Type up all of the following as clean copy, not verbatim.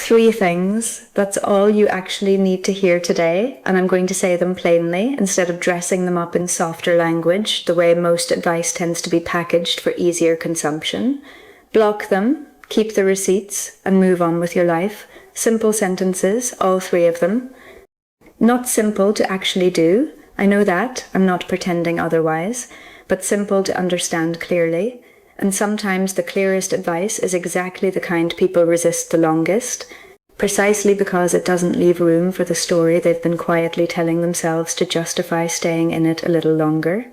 3 things. That's all you actually need to hear today, and I'm going to say them plainly instead of dressing them up in softer language, the way most advice tends to be packaged for easier consumption. Block them, keep the receipts, and move on with your life. Simple sentences, all 3 of them. Not simple to actually do. I know that, I'm not pretending otherwise, but simple to understand clearly. And sometimes the clearest advice is exactly the kind people resist the longest, precisely because it doesn't leave room for the story they've been quietly telling themselves to justify staying in it a little longer.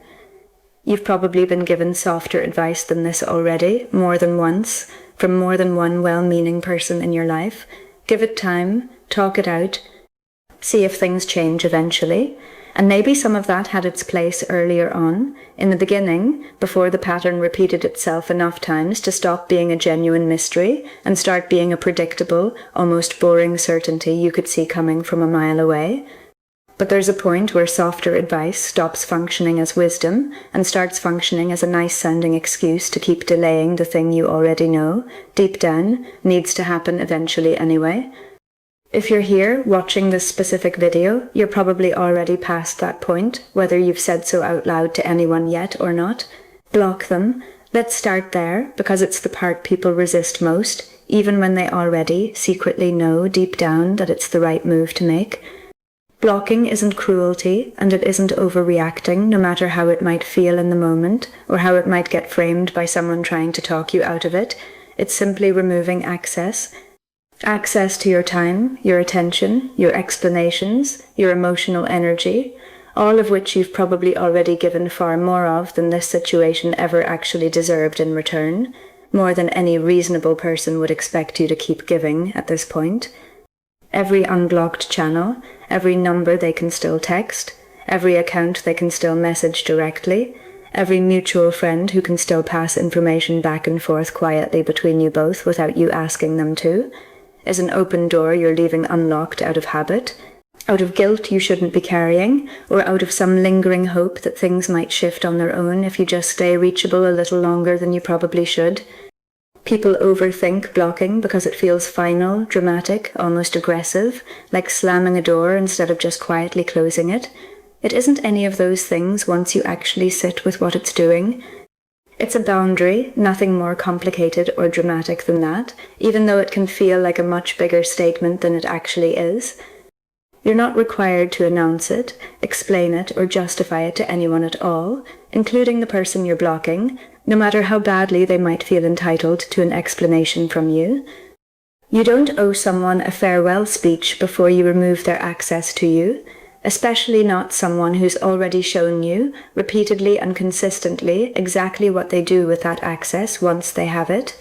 You've probably been given softer advice than this already, more than once, from more than one well-meaning person in your life. Give it time, talk it out, see if things change eventually. And maybe some of that had its place earlier on, in the beginning, before the pattern repeated itself enough times to stop being a genuine mystery and start being a predictable, almost boring certainty you could see coming from a mile away. But there's a point where softer advice stops functioning as wisdom and starts functioning as a nice-sounding excuse to keep delaying the thing you already know, deep down, needs to happen eventually anyway. If you're here watching this specific video, you're probably already past that point, whether you've said so out loud to anyone yet or not. Block them. Let's start there, because it's the part people resist most, even when they already secretly know deep down that it's the right move to make. Blocking isn't cruelty, and it isn't overreacting, no matter how it might feel in the moment, or how it might get framed by someone trying to talk you out of it. It's simply removing access. Access to your time, your attention, your explanations, your emotional energy, all of which you've probably already given far more of than this situation ever actually deserved in return, more than any reasonable person would expect you to keep giving at this point. Every unblocked channel, every number they can still text, every account they can still message directly, every mutual friend who can still pass information back and forth quietly between you both without you asking them to, is an open door you're leaving unlocked out of habit, out of guilt you shouldn't be carrying, or out of some lingering hope that things might shift on their own if you just stay reachable a little longer than you probably should. People overthink blocking because it feels final, dramatic, almost aggressive, like slamming a door instead of just quietly closing it. It isn't any of those things once you actually sit with what it's doing. It's a boundary, nothing more complicated or dramatic than that, even though it can feel like a much bigger statement than it actually is. You're not required to announce it, explain it, or justify it to anyone at all, including the person you're blocking, no matter how badly they might feel entitled to an explanation from you. You don't owe someone a farewell speech before you remove their access to you, especially not someone who's already shown you, repeatedly and consistently, exactly what they do with that access once they have it.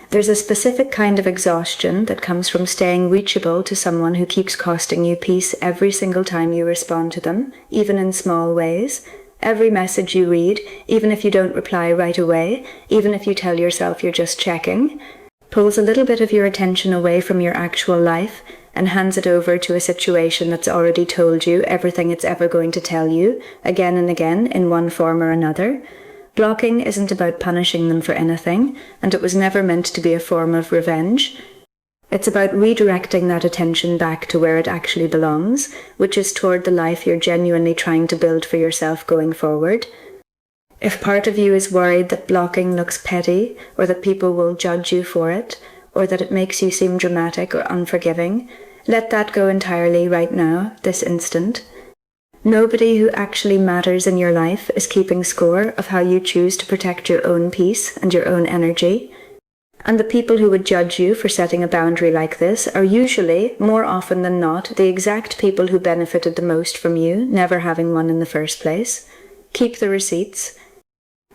There's a specific kind of exhaustion that comes from staying reachable to someone who keeps costing you peace every single time you respond to them, even in small ways. Every message you read, even if you don't reply right away, even if you tell yourself you're just checking, pulls a little bit of your attention away from your actual life and hands it over to a situation that's already told you everything it's ever going to tell you, again and again, in one form or another. Blocking isn't about punishing them for anything, and it was never meant to be a form of revenge. It's about redirecting that attention back to where it actually belongs, which is toward the life you're genuinely trying to build for yourself going forward. If part of you is worried that blocking looks petty, or that people will judge you for it, or that it makes you seem dramatic or unforgiving, let that go entirely right now, this instant. Nobody who actually matters in your life is keeping score of how you choose to protect your own peace and your own energy. And the people who would judge you for setting a boundary like this are usually, more often than not, the exact people who benefited the most from you never having one in the first place. Keep the receipts.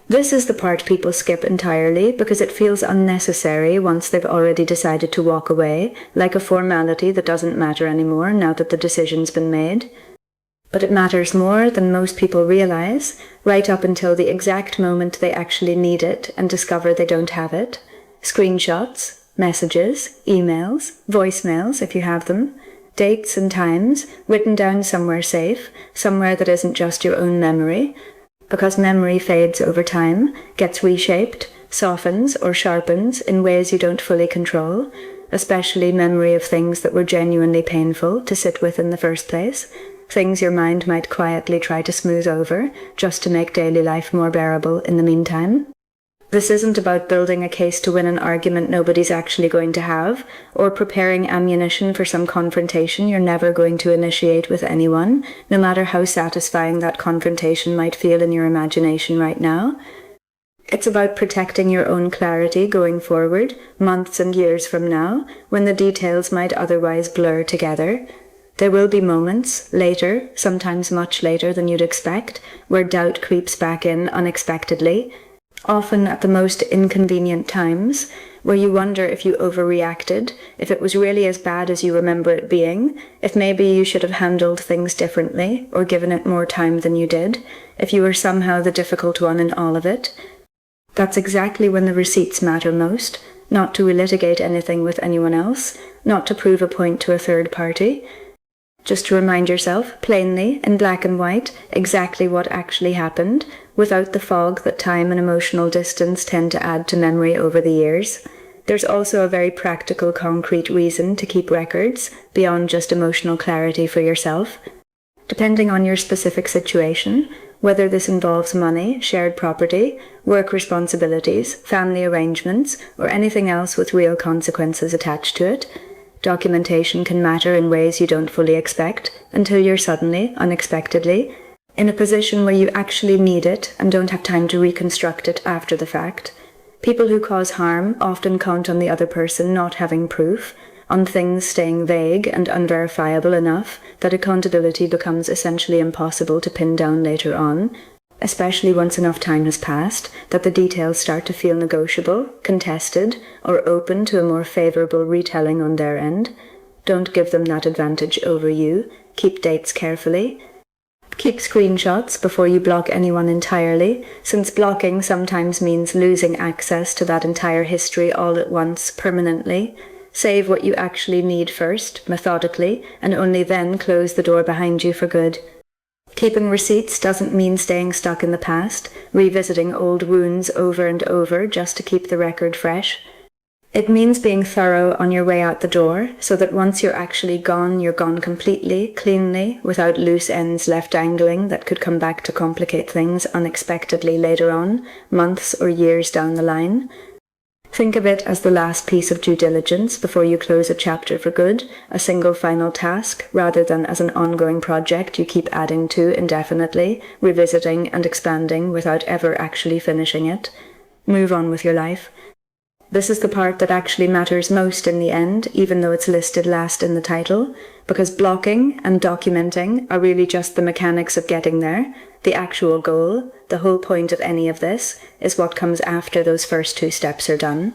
This is the part people skip entirely because it feels unnecessary once they've already decided to walk away, like a formality that doesn't matter anymore now that the decision's been made. But it matters more than most people realize, right up until the exact moment they actually need it and discover they don't have it. Screenshots, messages, emails, voicemails if you have them, dates and times written down somewhere safe, somewhere that isn't just your own memory, because memory fades over time, gets reshaped, softens or sharpens in ways you don't fully control. especially memory of things that were genuinely painful to sit with in the first place, things your mind might quietly try to smooth over just to make daily life more bearable in the meantime. This isn't about building a case to win an argument nobody's actually going to have, or preparing ammunition for some confrontation you're never going to initiate with anyone, no matter how satisfying that confrontation might feel in your imagination right now. It's about protecting your own clarity going forward, months and years from now, when the details might otherwise blur together. There will be moments, later, sometimes much later than you'd expect, where doubt creeps back in unexpectedly, often at the most inconvenient times, where you wonder if you overreacted, if it was really as bad as you remember it being, if maybe you should have handled things differently, or given it more time than you did, if you were somehow the difficult one in all of it. That's exactly when the receipts matter most, not to relitigate anything with anyone else, not to prove a point to a third party, just to remind yourself, plainly, in black and white, exactly what actually happened, without the fog that time and emotional distance tend to add to memory over the years. There's also a very practical, concrete reason to keep records, beyond just emotional clarity for yourself. Depending on your specific situation, whether this involves money, shared property, work responsibilities, family arrangements, or anything else with real consequences attached to it, documentation can matter in ways you don't fully expect until you're suddenly, unexpectedly, in a position where you actually need it and don't have time to reconstruct it after the fact. People who cause harm often count on the other person not having proof, on things staying vague and unverifiable enough that accountability becomes essentially impossible to pin down later on, especially once enough time has passed that the details start to feel negotiable, contested, or open to a more favourable retelling on their end. Don't give them that advantage over you. Keep dates carefully. Keep screenshots before you block anyone entirely, since blocking sometimes means losing access to that entire history all at once, permanently. Save what you actually need first, methodically, and only then close the door behind you for good. Keeping receipts doesn't mean staying stuck in the past, revisiting old wounds over and over just to keep the record fresh. It means being thorough on your way out the door, so that once you're actually gone, you're gone completely, cleanly, without loose ends left dangling that could come back to complicate things unexpectedly later on, months or years down the line. Think of it as the last piece of due diligence before you close a chapter for good, a single final task, rather than as an ongoing project you keep adding to indefinitely, revisiting and expanding without ever actually finishing it. Move on with your life. This is the part that actually matters most in the end, even though it's listed last in the title, because blocking and documenting are really just the mechanics of getting there. The actual goal, the whole point of any of this, is what comes after those first two steps are done.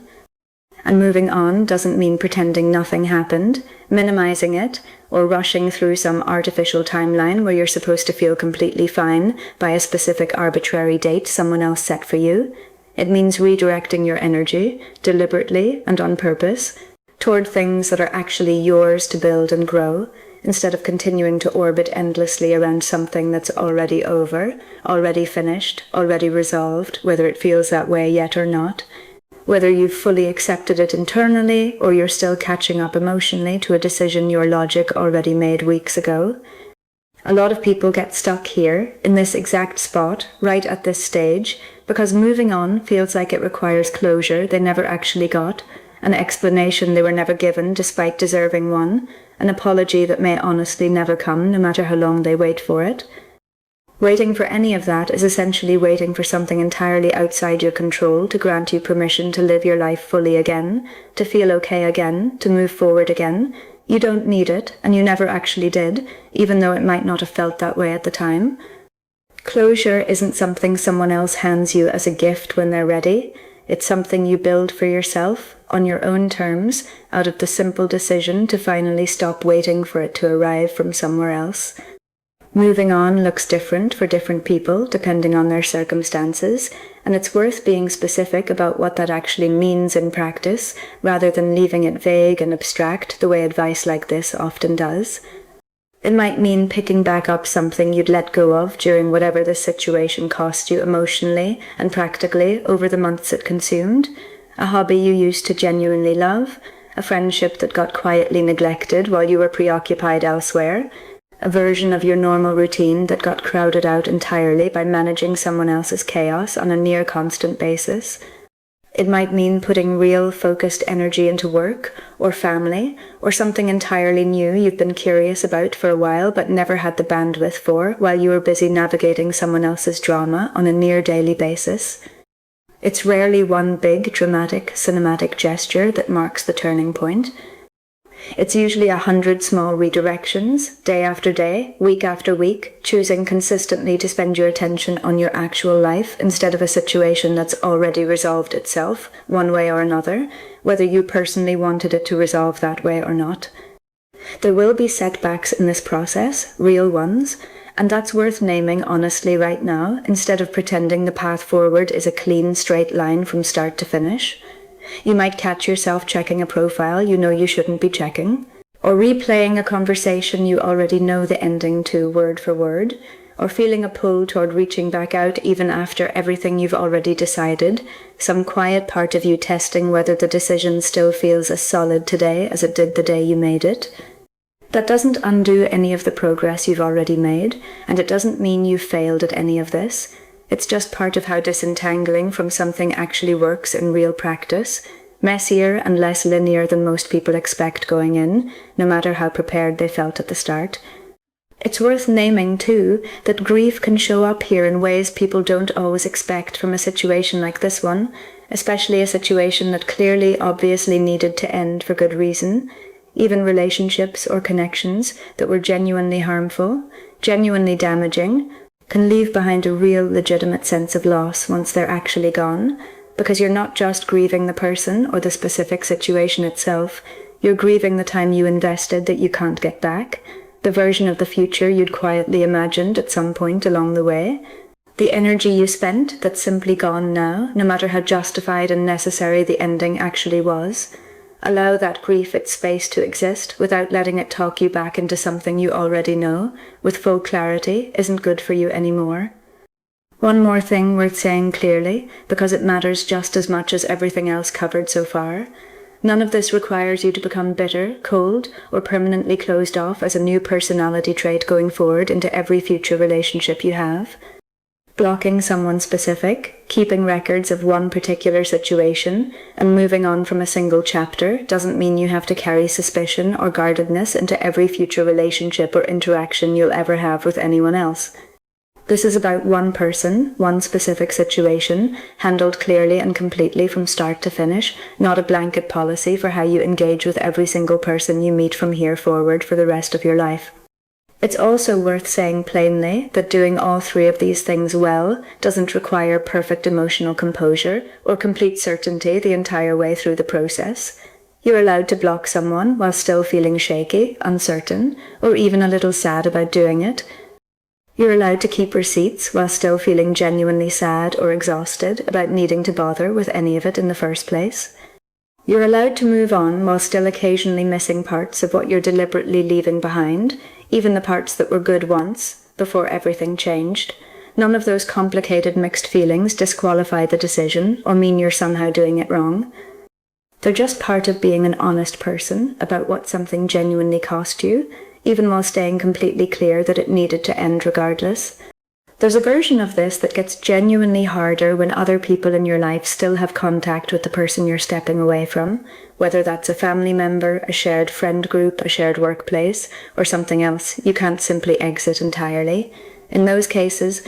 And moving on doesn't mean pretending nothing happened, minimizing it, or rushing through some artificial timeline where you're supposed to feel completely fine by a specific arbitrary date someone else set for you. It means redirecting your energy, deliberately and on purpose, toward things that are actually yours to build and grow, instead of continuing to orbit endlessly around something that's already over, already finished, already resolved, whether it feels that way yet or not, whether you've fully accepted it internally or you're still catching up emotionally to a decision your logic already made weeks ago. A lot of people get stuck here, in this exact spot, right at this stage, because moving on feels like it requires closure they never actually got, an explanation they were never given despite deserving one, an apology that may honestly never come no matter how long they wait for it. Waiting for any of that is essentially waiting for something entirely outside your control to grant you permission to live your life fully again, to feel okay again, to move forward again. You don't need it, and you never actually did, even though it might not have felt that way at the time. Closure isn't something someone else hands you as a gift when they're ready. It's something you build for yourself, on your own terms, out of the simple decision to finally stop waiting for it to arrive from somewhere else. Moving on looks different for different people, depending on their circumstances, and it's worth being specific about what that actually means in practice, rather than leaving it vague and abstract the way advice like this often does. It might mean picking back up something you'd let go of during whatever the situation cost you emotionally and practically over the months it consumed, a hobby you used to genuinely love, a friendship that got quietly neglected while you were preoccupied elsewhere, a version of your normal routine that got crowded out entirely by managing someone else's chaos on a near constant basis. It might mean putting real, focused energy into work, or family, or something entirely new you've been curious about for a while but never had the bandwidth for while you were busy navigating someone else's drama on a near daily basis. It's rarely one big, dramatic, cinematic gesture that marks the turning point. It's usually 100 small redirections, day after day, week after week, choosing consistently to spend your attention on your actual life instead of a situation that's already resolved itself, one way or another, whether you personally wanted it to resolve that way or not. There will be setbacks in this process, real ones, and that's worth naming honestly right now, instead of pretending the path forward is a clean, straight line from start to finish. You might catch yourself checking a profile you know you shouldn't be checking, or replaying a conversation you already know the ending to word for word, or feeling a pull toward reaching back out even after everything you've already decided, some quiet part of you testing whether the decision still feels as solid today as it did the day you made it. That doesn't undo any of the progress you've already made, and it doesn't mean you failed at any of this. It's just part of how disentangling from something actually works in real practice, messier and less linear than most people expect going in, no matter how prepared they felt at the start. It's worth naming, too, that grief can show up here in ways people don't always expect from a situation like this one, especially a situation that clearly, obviously needed to end for good reason. Even relationships or connections that were genuinely harmful, genuinely damaging, can leave behind a real, legitimate sense of loss once they're actually gone, because you're not just grieving the person or the specific situation itself, you're grieving the time you invested that you can't get back, the version of the future you'd quietly imagined at some point along the way, the energy you spent that's simply gone now, no matter how justified and necessary the ending actually was. Allow that grief its space to exist without letting it talk you back into something you already know, with full clarity, isn't good for you anymore. One more thing worth saying clearly, because it matters just as much as everything else covered so far. None of this requires you to become bitter, cold, or permanently closed off as a new personality trait going forward into every future relationship you have. Blocking someone specific, keeping records of one particular situation, and moving on from a single chapter doesn't mean you have to carry suspicion or guardedness into every future relationship or interaction you'll ever have with anyone else. This is about one person, one specific situation, handled clearly and completely from start to finish, not a blanket policy for how you engage with every single person you meet from here forward for the rest of your life. It's also worth saying plainly that doing all three of these things well doesn't require perfect emotional composure or complete certainty the entire way through the process. You're allowed to block someone while still feeling shaky, uncertain, or even a little sad about doing it. You're allowed to keep receipts while still feeling genuinely sad or exhausted about needing to bother with any of it in the first place. You're allowed to move on while still occasionally missing parts of what you're deliberately leaving behind, even the parts that were good once, before everything changed. None of those complicated mixed feelings disqualify the decision or mean you're somehow doing it wrong. They're just part of being an honest person about what something genuinely cost you, even while staying completely clear that it needed to end regardless. There's a version of this that gets genuinely harder when other people in your life still have contact with the person you're stepping away from, whether that's a family member, a shared friend group, a shared workplace, or something else you can't simply exit entirely. In those cases,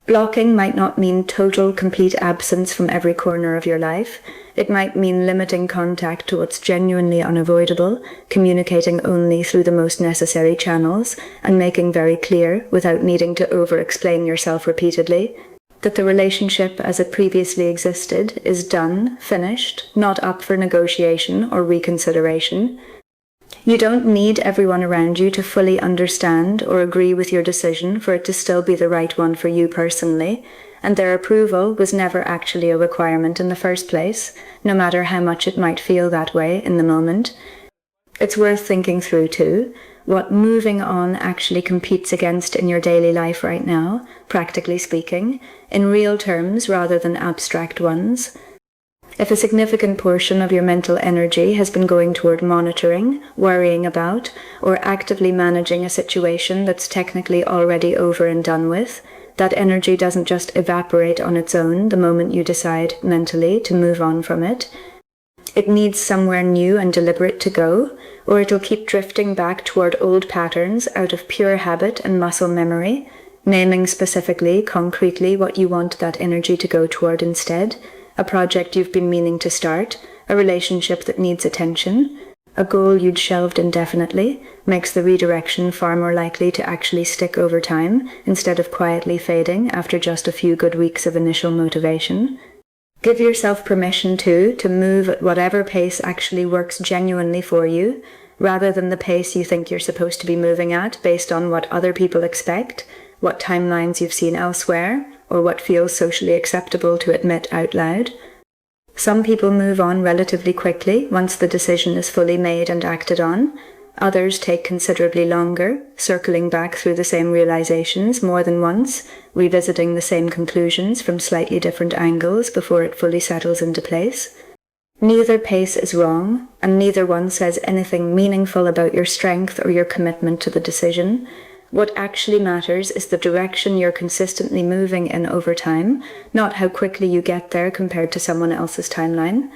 blocking might not mean total, complete absence from every corner of your life. It might mean limiting contact to what's genuinely unavoidable, communicating only through the most necessary channels, and making very clear, without needing to over-explain yourself repeatedly, that the relationship as it previously existed is done, finished, not up for negotiation or reconsideration. You don't need everyone around you to fully understand or agree with your decision for it to still be the right one for you personally, and their approval was never actually a requirement in the first place, no matter how much it might feel that way in the moment. It's worth thinking through too, what moving on actually competes against in your daily life right now, practically speaking, in real terms rather than abstract ones. If a significant portion of your mental energy has been going toward monitoring, worrying about, or actively managing a situation that's technically already over and done with, that energy doesn't just evaporate on its own the moment you decide mentally to move on from it. It needs somewhere new and deliberate to go, or it'll keep drifting back toward old patterns out of pure habit and muscle memory, naming specifically, concretely what you want that energy to go toward instead. A project you've been meaning to start, a relationship that needs attention, a goal you'd shelved indefinitely, makes the redirection far more likely to actually stick over time instead of quietly fading after just a few good weeks of initial motivation. Give yourself permission to move at whatever pace actually works genuinely for you, rather than the pace you think you're supposed to be moving at based on what other people expect, what timelines you've seen elsewhere, or what feels socially acceptable to admit out loud. Some people move on relatively quickly once the decision is fully made and acted on. Others take considerably longer, circling back through the same realizations more than once, revisiting the same conclusions from slightly different angles before it fully settles into place. Neither pace is wrong, and neither one says anything meaningful about your strength or your commitment to the decision. What actually matters is the direction you're consistently moving in over time, not how quickly you get there compared to someone else's timeline.